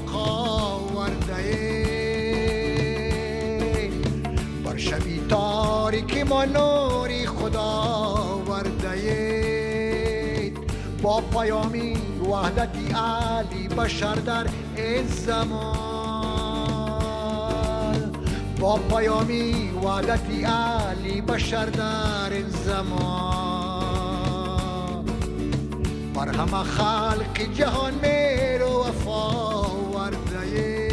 بقا ورده بر شبی تاریک ما نوری خدا ورده با پیامی وحدتی علی بشر در این زمان با پیامی وحدتی علی بشر در این زمان بر همه خلق جهان میر و وفا ورده ای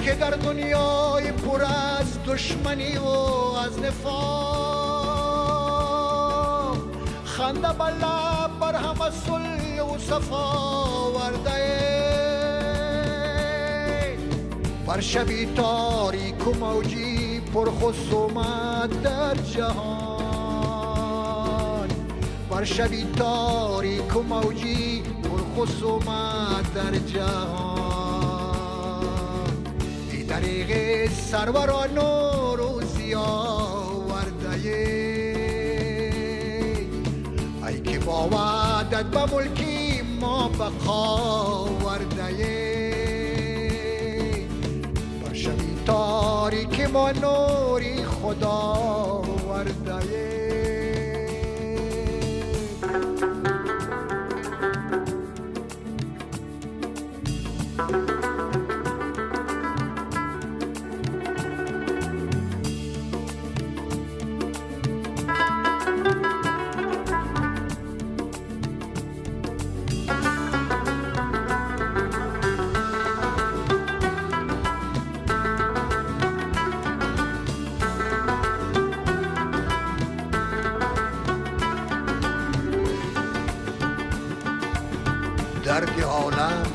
که در دنیای پر از دشمنی و از نفاق خنده بر لب بر همه صلح و صفا ورده بر شبی تاریک و موجی پر خصومت در جهان بر شبی تاریک و موجی پر خصومت در جهان طریق سروران نور و ضیا ورده ای که با وعدت به ملکی ما بقا ورده بر شبی تاریک ما نوری خدا ورده درد عالم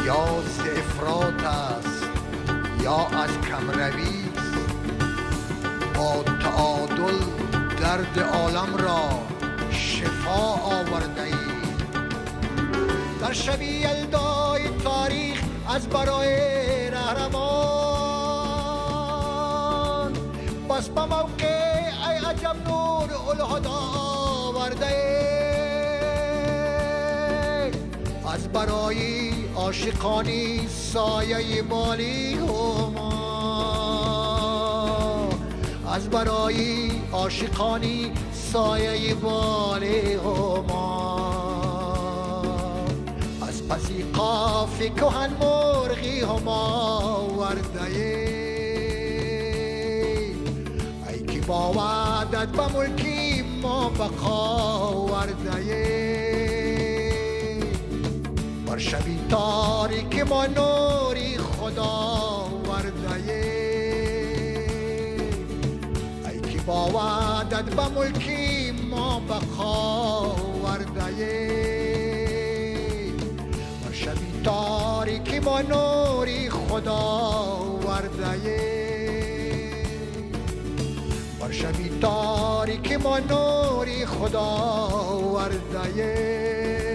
یا ز افراط است یا از کمروی است با تعادل درد عالم را شفا آورده ای در شبی یلدای تاریخ از برای رهرمان بس به موقع ای عجب نور الهدا آورده ای از برای عاشقانی سایه بالی هما از برای عاشقانی سایه بالی هما از پسی قاف کهن مرغی هما ورده ای که با وعدت به ملکی ما بقا ورده بر شبی تاریک ما نوری خدا ورده ای که با وعدت به ملکی ما بقا ورده بر شبی تاریک ما نوری خدا ورده بر شبی تاریک ما نوری خدا ورده